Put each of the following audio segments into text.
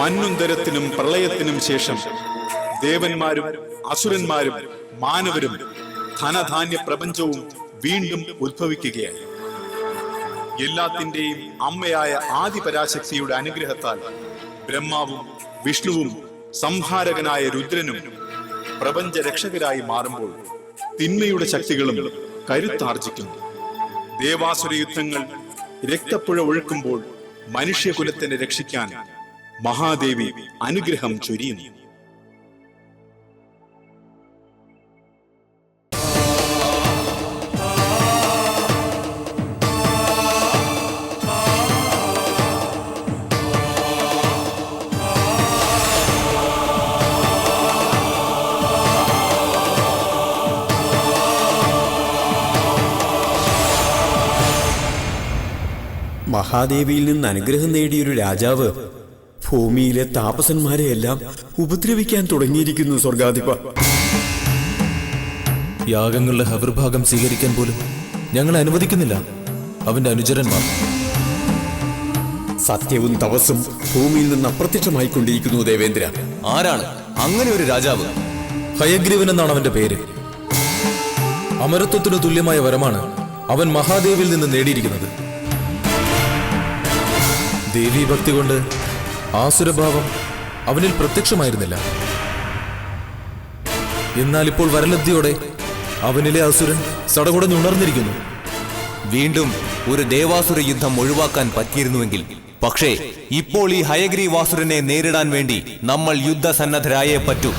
മന്നുന്തരത്തിനും പ്രളയത്തിനും ശേഷം ദേവന്മാരും അസുരന്മാരും മാനവരും ധനധാന്യ പ്രപഞ്ചവും വീണ്ടും ഉദ്ഭവിക്കുകയായി. എല്ലാത്തിന്റെയും അമ്മയായ ആദിപരാശക്തിയുടെ അനുഗ്രഹത്താൽ ബ്രഹ്മാവും വിഷ്ണുവും സംഹാരകനായ രുദ്രനും പ്രപഞ്ച രക്ഷകരായി മാറുമ്പോൾ തിന്മയുടെ ശക്തികളും കരുത്താർജിക്കുന്നു. ദേവാസുര യുദ്ധങ്ങൾ രക്തപ്പുഴ ഒഴുക്കുമ്പോൾ മനുഷ്യകുലത്തിനെ രക്ഷിക്കാൻ മഹാദേവി അനുഗ്രഹം ചൊരിയുന്നു. മഹാദേവിയിൽ നിന്ന് അനുഗ്രഹം നേടിയൊരു രാജാവ് ഭൂമിയിലെ താപസന്മാരെയെല്ലാം ഉപദ്രവിക്കാൻ തുടങ്ങിയിരിക്കുന്നു. സ്വർഗാധിപ, യാഗങ്ങളുടെ ഹവിർഭാഗം സ്വീകരിക്കാൻ പോലും ഞങ്ങൾ അനുവദിക്കുന്നില്ല അവന്റെ അനുചരന്മാർ. സത്യവും തപസ്സും ഭൂമിയിൽ നിന്ന് അപ്രത്യക്ഷമായിക്കൊണ്ടിരിക്കുന്നു. ദേവേന്ദ്ര, ആരാണ് അങ്ങനെ ഒരു രാജാവ്? ഹയഗ്രീവൻ എന്നാണ് അവന്റെ പേര്. അമരത്വത്തിനു തുല്യമായ വരമാണ് അവൻ മഹാദേവിൽ നിന്ന് നേടിയിരിക്കുന്നത്. ദേവീഭക്തി കൊണ്ട് ആസുരഭാവം അവനിൽ പ്രത്യക്ഷമായിരുന്നില്ല. എന്നാൽ ഇപ്പോൾ വരലബ്ധിയോടെ അവനിലെ അസുരൻ സടകുടഞ്ഞുണർന്നിരിക്കുന്നു. വീണ്ടും ഒരു ദേവാസുര യുദ്ധം ഒഴിവാക്കാൻ പറ്റിയിരുന്നുവെങ്കിൽ. പക്ഷേ ഇപ്പോൾ ഈ ഹയഗ്രീവാസുരനെ നേരിടാൻ വേണ്ടി നമ്മൾ യുദ്ധസന്നദ്ധരായേ പറ്റൂ.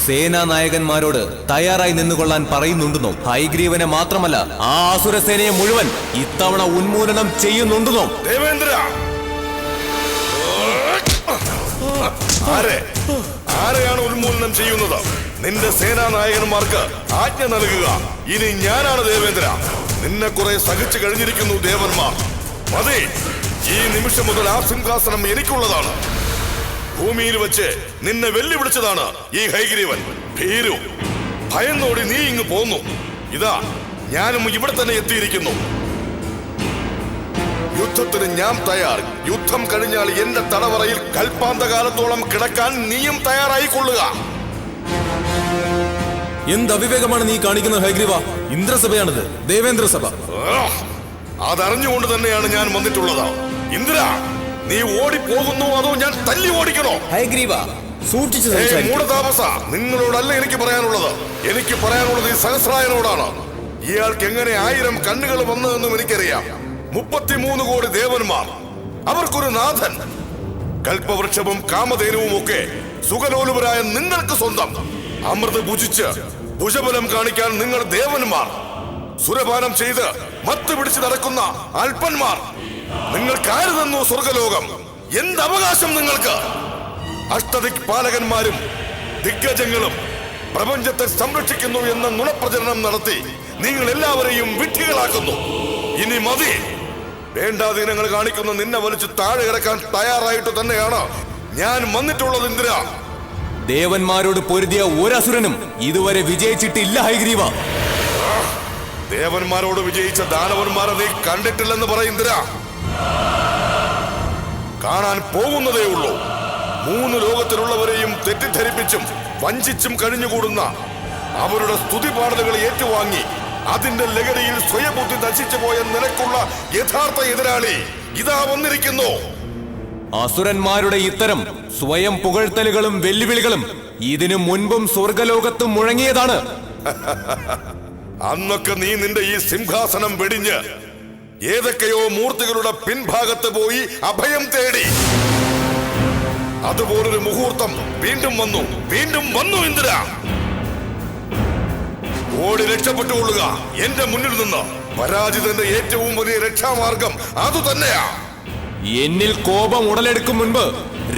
സേനാനായകന്മാരോട് തയ്യാറായി നിന്നുകൊള്ളാൻ പറയുന്നുണ്ടെന്നോ? ഹയഗ്രീവനെ മാത്രമല്ല, ആ ആസുരസേനയെ മുഴുവൻ ഇത്തവണ ഉന്മൂലനം ചെയ്യുന്നുണ്ടെന്നോ? ദേവേന്ദ്ര, ആരെയാണ് ഉന്മൂലനം ചെയ്യുന്നത്? നിന്റെ സേനാനായകന്മാർക്ക് ആജ്ഞ നൽകുക. ഇനി ഞാനാണ് ദേവേന്ദ്ര. നിന്നെ കുറെ സഹിച്ചു കഴിഞ്ഞിരിക്കുന്നു ദേവന്മാർ. മതി, ഈ നിമിഷം മുതൽ ആ സിംഹാസനം എനിക്കുള്ളതാണ്. ഭൂമിയിൽ വെച്ച് നിന്നെ വെല്ലുവിളിച്ചതാണ് ഈ ഹയഗ്രീവൻ. ഭീരു, ഭയന്നോടി നീ ഇങ്ങ് പോന്നു. ഇതാ ഞാനും ഇവിടെ തന്നെ എത്തിയിരിക്കുന്നു. യുദ്ധത്തിന് ഞാൻ തയ്യാർ. യുദ്ധം കഴിഞ്ഞാൽ എന്റെ തടവറയിൽ കൽപ്പാന്തകാലത്തോളം കിടക്കാൻ നീയും തയ്യാറായിക്കൊള്ളുക. എന്ത് അവിവേകമാണ് നീ കാണിക്കുന്നത് ഹയഗ്രീവ? ഇന്ദ്രസഭയാണിത്, ദേവേന്ദ്രസഭ. അതറിഞ്ഞുകൊണ്ട് തന്നെയാണ് ഞാൻ വന്നിട്ടുള്ളത്. ഇന്ദ്ര, നീ ഓടിപ്പോകുന്നു അതോ ഞാൻ തല്ലി ഓടിക്കണോ? ഹയഗ്രീവ, സൂക്ഷിച്ചു. മൂഢതാപസ, നിങ്ങളോടല്ല എനിക്ക് പറയാനുള്ളത്. എനിക്ക് പറയാനുള്ളത് ഈ സഹസ്രായനോടാണ്. ഇയാൾക്ക് എങ്ങനെ 1000 കണ്ണുകൾ വന്നതെന്നും എനിക്കറിയാം. 33 കോടി ദേവന്മാർ, അവർക്കൊരു നാഥൻ. കൽപ്പവൃക്ഷവും കാമധേനുവും ഒക്കെ സുഖലോലുപരായ നിങ്ങൾക്ക് സ്വന്തം. അമൃത് ഭുജിച്ച് ഭുജബലം കാണിക്കാൻ നിങ്ങൾ ദേവന്മാർ. സുരപാനം ചെയ്ത് മത്ത് പിടിച്ച് നടക്കുന്ന അല്പന്മാർ. നിങ്ങൾക്കാര് തന്നു സ്വർഗലോകം? എന്ത് അവകാശം നിങ്ങൾക്ക്? അഷ്ടദിക്പാലകന്മാരും ദിഗ്ഗജങ്ങളും പ്രപഞ്ചത്തെ സംരക്ഷിക്കുന്നു എന്ന നുണപ്രചരണം നടത്തി നിങ്ങൾ എല്ലാവരെയും വിഡ്ഢികളാക്കുന്നു. ഇനി മതി. വേണ്ടാധീനങ്ങൾ കാണിക്കുന്ന നിന്നെ വലിച്ചു താഴെ ഇറക്കാൻ തയ്യാറായിട്ട് തന്നെയാണ് ഞാൻ വന്നിട്ടുള്ളത്. ഇന്ദ്ര, ദേവന്മാരോട് പൊരുതിയ ഒരസുരനും ഇതുവരെ വിജയിച്ചിട്ടില്ല ഹയഗ്രീവ. ദേവന്മാരോട് വിജയിച്ച ദാനവന്മാരെ നീ കണ്ടിട്ടില്ലെന്ന് പറയും ഇന്ദ്ര. കാണാൻ പോകുന്നതേ ഉള്ളൂ. 3 ലോകത്തിലുള്ളവരെയും തെറ്റിദ്ധരിപ്പിച്ചും വഞ്ചിച്ചും കഴിഞ്ഞുകൂടുന്ന അവരുടെ സ്തുതിപാടലുകൾ ഏറ്റുവാങ്ങി അതിന്റെ ലഹരിയിൽ സ്വയബുദ്ധി നശിച്ചു പോയ നിനക്കുള്ള യഥാർത്ഥ എതിരാളി ഇതാ വന്നിരിക്കുന്നു. അസുരന്മാരുടെ ഇത്തരം സ്വയം പുകഴ്ത്തലുകളും വെല്ലുവിളികളും ഇതിനു മുൻപും സ്വർഗലോകത്തും മുഴങ്ങിയതാണ്. അന്നൊക്കെ നീ നിന്റെ ഈ സിംഹാസനം വെടിഞ്ഞ് ഏതൊക്കെയോ മൂർത്തികളുടെ പിൻഭാഗത്ത് പോയി അഭയം തേടി. അതുപോലൊരു മുഹൂർത്തം വീണ്ടും വന്നു ഇന്ദ്ര. ഓടി രക്ഷപ്പെട്ടുകൊള്ളുക എന്റെ മുന്നിൽ നിന്ന്. പരാജിതന്റെ ഏറ്റവും വലിയ രക്ഷാമാർഗം അതുതന്നെയാ. എന്നിൽ കോപം ഉടലെടുക്കും മുൻപ്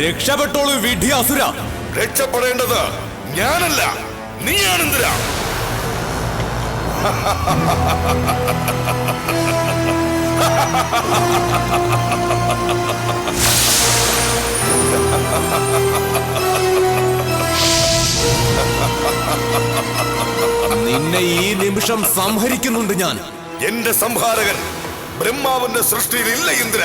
രക്ഷപ്പെട്ടോളൂ വിഡ്ഢി അസുര. രക്ഷപ്പെടേണ്ടത് ഞാനല്ല, നീയാണ് ഇന്ദ്ര. നിന്നെ ഈ നിമിഷം സംഹരിക്കുന്നുണ്ട് ഞാൻ. എന്റെ സംഹാരകൻ ബ്രഹ്മാവിന്റെ സൃഷ്ടിയിൽ ഇല്ല ഇന്ദ്ര.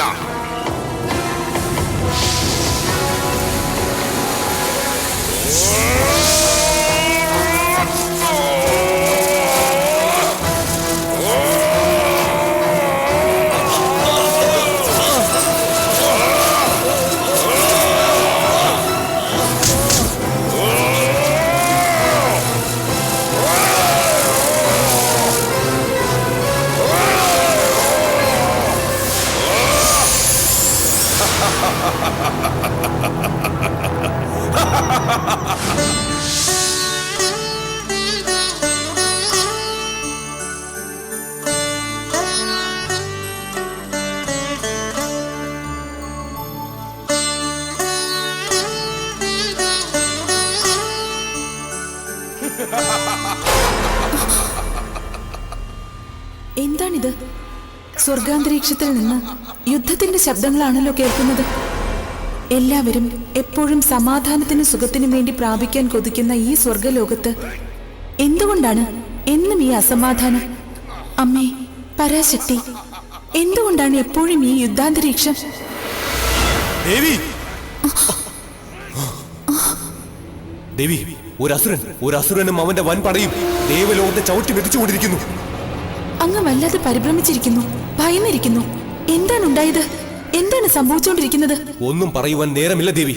എന്താണിത്? സ്വർഗാന്തരീക്ഷത്തിൽ നിന്ന് യുദ്ധത്തിന്റെ ശബ്ദങ്ങളാണല്ലോ കേൾക്കുന്നത്. എല്ലാവരും എപ്പോഴും സമാധാനത്തിനും സുഖത്തിനും വേണ്ടി പ്രാപിക്കാൻ കൊതിക്കുന്ന ഈ സ്വർഗലോകത്ത് എന്തുകൊണ്ടാണ് എന്നും ഈ അസമാധാനം? അമ്മേ പരാശക്തി, എന്തുകൊണ്ടാണ് എപ്പോഴും ഈ യുദ്ധാന്തരീക്ഷം? ദേവി ദേവി, ഒരു അസുരനും അവന്റെ വൻപടയും ദേവലോകത്തെ ചവിട്ടി മെതിച്ചുകൊണ്ടിരിക്കുന്നു. അങ്ങ് വല്ലാതെ പരിഭ്രമിച്ചിരിക്കുന്നു, ഭയന്നിരിക്കുന്നു. എന്താണ് ഉണ്ടായത്? എന്താണ് സംഭവിച്ചുകൊണ്ടിരിക്കുന്നത്? ഒന്നും പറയുവാൻ നേരമില്ല ദേവി.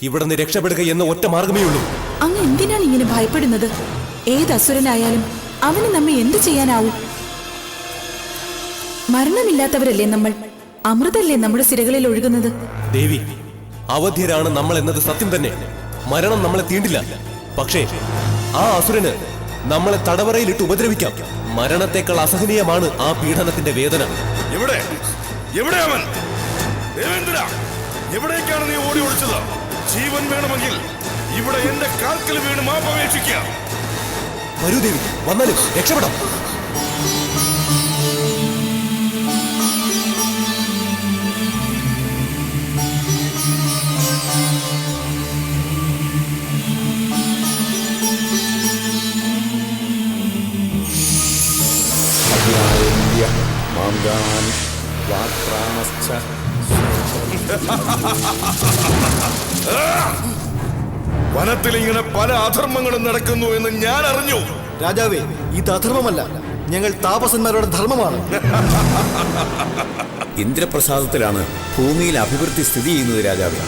ഇവിടെ നിന്ന് രക്ഷപ്പെടുക എന്ന ഒറ്റ മാർഗമേ ഉള്ളൂ. അങ്ങ് എന്തിനാണ് ഇങ്ങനെ ഭയപ്പെടുന്നത്? ഏത് അസുരനായാലും അവന് നമ്മെ എന്തു ചെയ്യാനാവും? മരണമില്ലാത്തവരല്ലേ നമ്മൾ? അമൃതല്ലേ നമ്മുടെ സിരകളിൽ ഒഴുകുന്നത്? ദേവി, അവധ്യരാണ് നമ്മൾ എന്നത് സത്യം തന്നെ. മരണം നമ്മളെ തീണ്ടില്ല. പക്ഷേ ആ അസുരന് നമ്മളെ തടവറയിലിട്ട് ഉപദ്രവിക്കാം. മരണത്തെക്കാൾ അസഹനീയമാണ് ആ പീഡനത്തിന്റെ വേദന. എവിടെ എവിടെ അവൻ? ദേവേന്ദ്ര, എവിടേക്കാണ് നീ ഓടി ഒളിച്ചത്? ജീവൻ വേണമെങ്കിൽ ഇവിടെ എന്റെ കാൽക്കൽ വീണ് മാപ്പപേക്ഷിക്കുക. വരൂ ദേവി, വന്നാലും രക്ഷപ്പെടാം. വനത്തിൽ ഇങ്ങനെ പല അധർമ്മങ്ങളും നടക്കുന്നു എന്ന് ഞാൻ അറിഞ്ഞു. രാജാവേ, ഇത് അധർമ്മമല്ല, ഞങ്ങൾ താപസന്മാരുടെ ധർമ്മമാണ്. ഇന്ദ്രപ്രസാദത്തിലാണ് ഭൂമിയിൽ അഭിവൃദ്ധി സ്ഥിതി ചെയ്യുന്നത് രാജാവേ.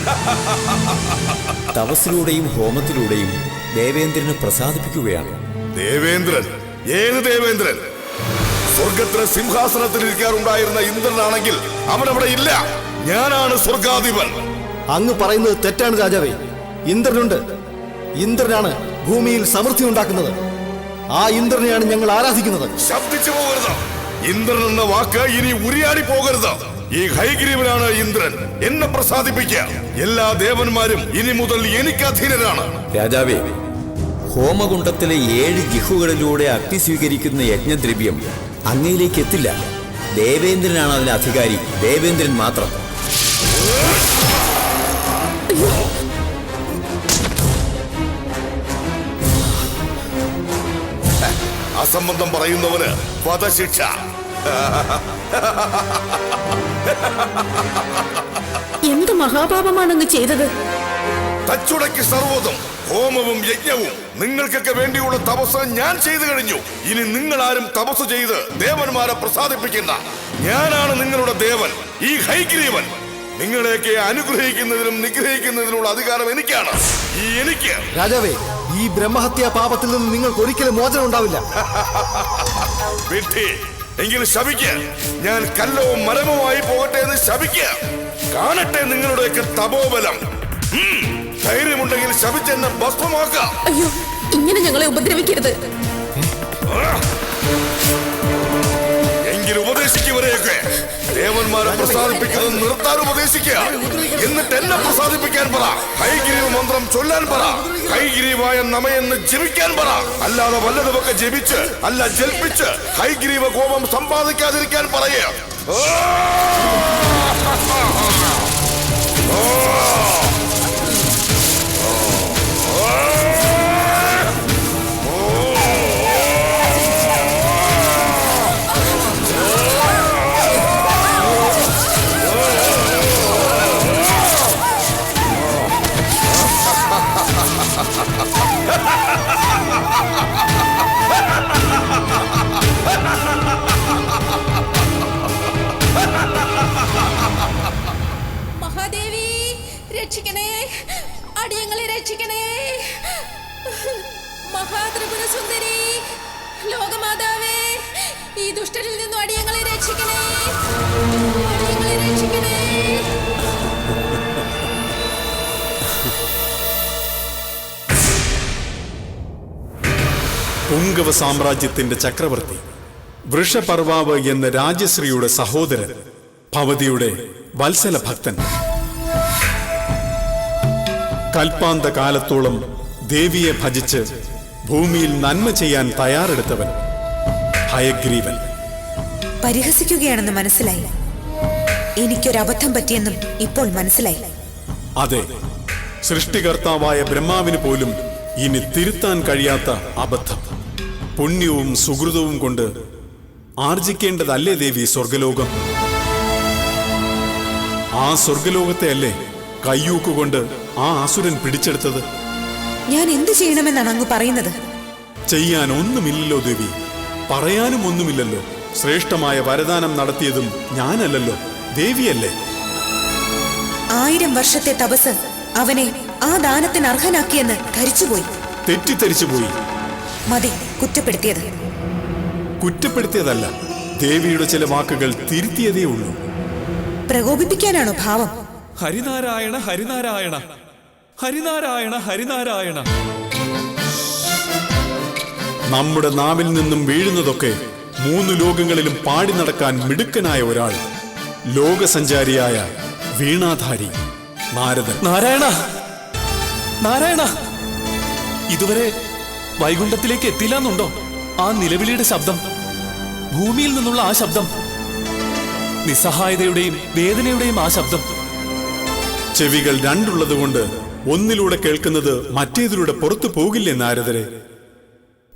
തപസ്സിലൂടെയും ഹോമത്തിലൂടെയും ദേവേന്ദ്രനെ പ്രസാദിപ്പിക്കുകയാണ്. ദേവേന്ദ്രൻ? ഏത് ദേവേന്ദ്രൻ? സ്വർഗത്തിലെ സിംഹാസനത്തിൽ ഇരിക്കാറുണ്ടായിരുന്ന ഇന്ദ്രനാണെങ്കിൽ അവൻ അവിടെ ഇല്ല. ഞാനാണ് സ്വർഗാധിപൻ. അങ്ങ് പറയുന്നത് തെറ്റാണ് രാജാവേ. ഇന്ദ്രനുണ്ട്. ഇന്ദ്രനാണ് ഭൂമിയിൽ സമൃദ്ധി ഉണ്ടാക്കുന്നത്. ആ ഇന്ദ്രനെയാണ് ഞങ്ങൾ ആരാധിക്കുന്നത്. ശബ്ദിച്ചു പോകരുത്. ഇന്ദ്രൻ എന്ന വാക്ക് ഇനി ഉരിയാടി പോകരുത്. ഈ ഹൈഗ്രീവനാണ് ഇന്ദ്രൻ. എന്നെ പ്രസാദിപ്പിക്കുക. എല്ലാ ദേവന്മാരും ഇനി മുതൽ എനിക്ക് അധീനരാണ്. രാജാവേ, ഹോമകുണ്ഡത്തിലെ 7 ജിഹുകളിലൂടെ അഗ്നി സ്വീകരിക്കുന്ന യജ്ഞദ്രവ്യം അങ്ങയിലേക്ക് എത്തില്ല. ദേവേന്ദ്രനാണ് അതിന് അധികാരി. ദേവേന്ദ്രൻ മാത്രം. അസംബന്ധം പറയുന്നവന് വധശിക്ഷ. എന്ത് മഹാപാപമാണങ്ങ് ചെയ്തത്? തച്ചുടയ്ക്ക് സർവ്വതും ഹോമവും യജ്ഞവും നിങ്ങൾക്കൊക്കെ വേണ്ടിയുള്ള തപസ് ഞാൻ ചെയ്തു കഴിഞ്ഞു. ഇനി നിങ്ങൾ ആരും തപസ് ചെയ്ത് ദേവന്മാരെ പ്രസാദിപ്പിക്കുന്ന. ഞാനാണ് നിങ്ങളുടെ ദേവൻ, ഈ ഹൈഗ്രീവൻ. നിങ്ങളെയൊക്കെ അനുഗ്രഹിക്കുന്നതിനും നിഗ്രഹിക്കുന്നതിനുള്ള അധികാരം എനിക്കാണ്. എനിക്ക് രാജാവേ, ഈ ബ്രഹ്മഹത്യാ പാപത്തിൽ നിന്ന് നിങ്ങൾക്ക് ഒരിക്കലും മോചനം ഉണ്ടാവില്ല. വിഡ്ഢി, എങ്കിൽ ശപിക്ക്. ഞാൻ കല്ലോ മരവുമായി പോകട്ടെ എന്ന് ശപിക്ക്. കാണട്ടെ നിങ്ങളുടെയൊക്കെ തപോബലം. ധൈര്യമുണ്ടെങ്കിൽ ശപിച്ചെന്നെ ഭസ്മമാക്കാം. അയ്യോ, ഇങ്ങനെ ഞങ്ങളെ ഉപദ്രവിക്കരുത്. എങ്കിൽ ഉപദേശിക്കുവരെയൊക്കെ ദേവന്മാരെ പ്രസാദിപ്പിക്കുന്നത് നിർത്താൻ ഉപദേശിക്കുക. എന്നിട്ട് എന്നെ പ്രസാദിപ്പിക്കാൻ പറ. ഹൈഗ്രീവ മന്ത്രം ചൊല്ലാൻ പറ. ഹൈഗ്രീവായ നമയെന്ന് ജപിക്കാൻ പറ. അല്ലാതെ വല്ലതുമൊക്കെ ജപിച്ച് അല്ല ജൽപ്പിച്ച് ഹൈഗ്രീവ കോപം സമ്പാദിക്കാതിരിക്കാൻ പറയുക. രക്ഷിക്കണേ, അടിയങ്ങളെ രക്ഷിക്കണേ. മഹാത്രിപുര സുന്ദരി, ലോകമാതാവേ, ഈ ദുഷ്ടരിൽ നിന്നും അടിയങ്ങളെ രക്ഷിക്കണേ, അടിയങ്ങളെ രക്ഷിക്കണേ. പുങ്കവ സാമ്രാജ്യത്തിന്റെ ചക്രവർത്തി വൃഷപർവാവ് എന്ന രാജശ്രീയുടെ സഹോദരൻ, ഭവതിയുടെ വത്സല ഭക്തൻ, കൽപ്പാന്ത കാലത്തോളം ദേവിയെ ഭജിച്ച് ഭൂമിയിൽ നന്മ ചെയ്യാൻ തയ്യാറെടുത്തവൻ ഹയഗ്രീവൻ. പരിഹസിക്കുകയാണെന്ന് മനസ്സിലായി. എനിക്കൊരബദ്ധം പറ്റിയെന്നും ഇപ്പോൾ മനസ്സിലായി. അതെ, സൃഷ്ടികർത്താവായ ബ്രഹ്മാവിന് പോലും ഇനി തിരുത്താൻ കഴിയാത്ത അബദ്ധം. പുണ്യവും സുഹൃതവും കൊണ്ട് ആർജിക്കേണ്ടതല്ലേ ദേവി സ്വർഗലോകം? ആ സ്വർഗലോകത്തെ അല്ലേ കയ്യൂക്കുകൊണ്ട് ആ അസുരൻ പിടിച്ചെടുത്തത്? ഞാൻ എന്തു ചെയ്യണമെന്നാണ് അങ്ങ് പറയുന്നത്? ചെയ്യാൻ ഒന്നുമില്ലല്ലോ ദേവി, പറയാനും ഒന്നുമില്ലല്ലോ. ശ്രേഷ്ഠമായ വരദാനം നടത്തിയതും ഞാനല്ലല്ലോ, ദേവിയല്ലേ? 1000 വർഷത്തെ തപസ് അവനെ ആ ദാനത്തിന് അർഹനാക്കിയെന്ന് ധരിച്ചുപോയി. തെറ്റിദ്ധരിച്ചുപോയി. മതി കുറ്റപ്പെടുത്തിയത്. കുറ്റപ്പെടുത്തിയതല്ല, ദേവിയുടെ ചില വാക്കുകൾ തിരുത്തിയതേ ഉള്ളൂ. പ്രകോപിപ്പിക്കാനാണോ ഭാവം? ഹരിനാരായണ ഹരിനാരായണ ഹരിനാരായണ ഹരിനാരായണ. നമ്മുടെ നാവിൽ നിന്നും വീഴുന്നതൊക്കെ 3 ലോകങ്ങളിലും പാടി നടക്കാൻ മിടുക്കനായ ഒരാൾ, ലോകസഞ്ചാരിയായ വീണാധാരി നാരദൻ. നാരായണ നാരായണ, ഇതുവരെ വൈകുണ്ഠത്തിലേക്ക് എത്തിയില്ലെന്നുണ്ടോ ആ നിലവിളിയുടെ ശബ്ദം? ഭൂമിയിൽ നിന്നുള്ള ആ ശബ്ദം, നിസ്സഹായതയുടെയും വേദനയുടെയും ആ ശബ്ദം. ചെവികൾ രണ്ടുള്ളതുകൊണ്ട് ഒന്നിലൂടെ കേൾക്കുന്നത് മറ്റേതിലൂടെ പുറത്തു പോകില്ലേ നാരദരെ?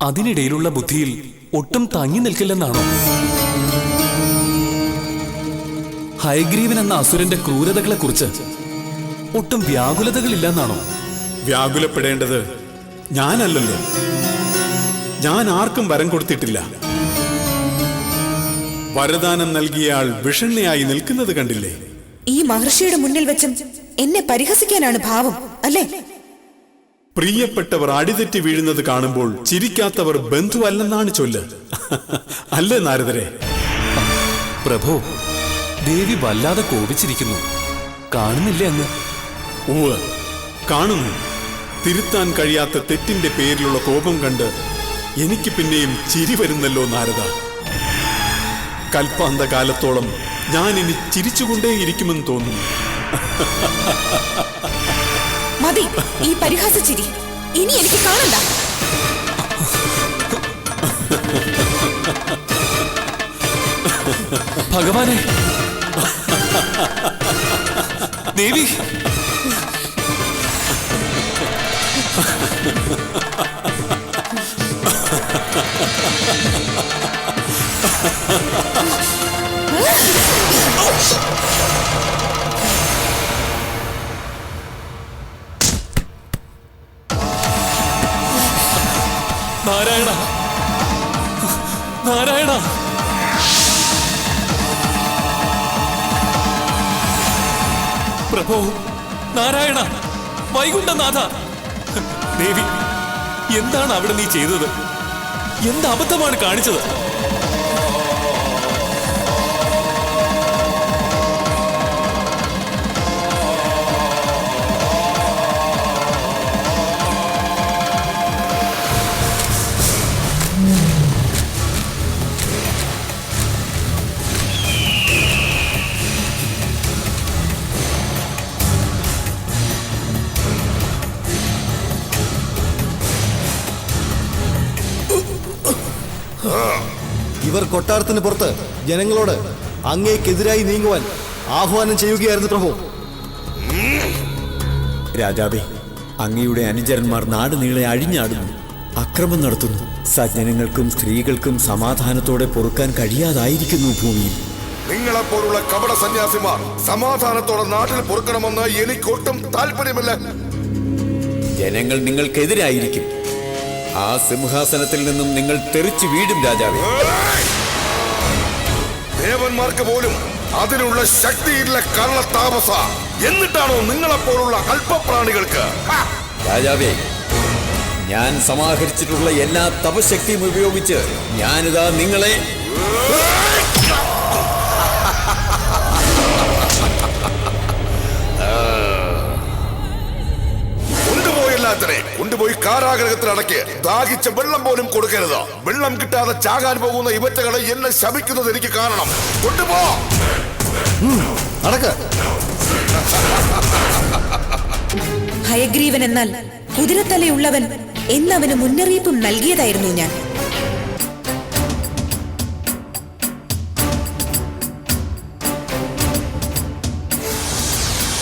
അതിനിടയിലുള്ള ബുദ്ധിയിൽ ഒട്ടും തങ്ങി നിൽക്കില്ലെന്നാണോ? ഹയഗ്രീവൻ എന്ന അസുരന്റെ ക്രൂരതകളെ കുറിച്ച് ഒട്ടും വ്യാകുലതകളില്ലെന്നാണോ? വ്യാകുലപ്പെടേണ്ടത് ഞാനല്ലല്ലോ. ഞാൻ ആർക്കും വരം കൊടുത്തിട്ടില്ല. വരദാനം നൽകിയയാൾ വിഷണ്ണയായി നിൽക്കുന്നത് കണ്ടില്ലേ? ഈ മഹർഷിയുടെ മുന്നിൽ വെച്ചും എന്നെ പരിഹസിക്കാനാണ് ഭാവം, അല്ലേ? പ്രിയപ്പെട്ടവർ അടിതെറ്റി വീഴുന്നത് കാണുമ്പോൾ ചിരിക്കാത്തവർ ബന്ധുവല്ലെന്നാണ് ചൊല്ല്. അല്ലേ നാരദരെ? പ്രഭു, ദേവി വല്ലാതെ കോപിച്ചിരിക്കുന്നു, കാണുന്നില്ലേ അങ്ങ്? ഉവ്വ്, കാണുന്നു. തിരുത്താൻ കഴിയാത്ത തെറ്റിന്റെ പേരിലുള്ള കോപം കണ്ട് എനിക്ക് പിന്നെയും ചിരി വരുന്നല്ലോ നാരദ. കൽപ്പാന്ത കാലത്തോളം ഞാൻ ഇനി ചിരിച്ചുകൊണ്ടേയിരിക്കുമെന്ന് തോന്നുന്നു. മതി ഈ പരിഹാസച്ചിരി, ഇനി എനിക്ക് കാണണ്ട. ഭഗവാനെ, ദേവി, നാരായണ നാരായണ, പ്രഭോ, നാരായണ, വൈകുണ്ഠനാഥ. ദേവി, എന്താണ് അവിടെ നീ ചെയ്തത്? എന്ത് അബദ്ധമാണ് കാണിച്ചത്? ഇവർ കൊട്ടാരത്തിന് പുറത്ത് ജനങ്ങളോട് അങ്ങേക്കെതിരായി നീങ്ങുവാൻ ആഹ്വാനം ചെയ്യുകയായിരുന്നു പ്രഭു. രാജാവേ, അങ്ങയുടെ അനുചരന്മാർ നാട് നീളെ അഴിഞ്ഞാടുന്നു, അക്രമം നടത്തുന്നു. സജ്ജനങ്ങൾക്കും സ്ത്രീകൾക്കും സമാധാനത്തോടെ പൊറുക്കാൻ കഴിയാതായിരിക്കുന്നു ഭൂമിയിൽ. നിങ്ങളെപ്പോലുള്ള കപട സന്യാസിമാർ സമാധാനത്തോടെ നാട്ടിൽ പൊറുക്കണമെന്ന് എനിക്കൊട്ടും താല്പര്യമില്ല. ജനങ്ങൾ നിങ്ങൾക്കെതിരായിരിക്കും. ആ സിംഹാസനത്തിൽ നിന്നും നിങ്ങൾ തെറിച്ചു വീഴും രാജാവേ. ദേവന്മാർക്ക് പോലും അതിനുള്ള ശക്തിയില്ല കള്ളത്താമസ. എന്നിട്ടാണോ നിങ്ങളെപ്പോലുള്ള അല്പപ്രാണികൾക്ക് രാജാവേ, ഞാൻ സമാഹരിച്ചിട്ടുള്ള എല്ലാ തപശക്തിയും ഉപയോഗിച്ച് ഞാനിതാ നിങ്ങളെ കൊണ്ടുപോയി കാരാഗ്രഹത്തിൽ അടയ്ക്ക്. ദാഹിച്ച വെള്ളം പോലും കൊടുക്കരുത്. വെള്ളം കിട്ടാതെ ചാകാൻ പോകുന്ന ഇവറ്റകളെ എന്നെ ശപിക്കുന്നത് എനിക്ക് കാണണം. കൊണ്ടുപോ. നടക്ക്. ഹയഗ്രീവൻ എന്നാൽ കുതിരത്തലയുള്ളവൻ എന്നവന് മുന്നറിയിപ്പും നൽകിയതായിരുന്നു ഞാൻ.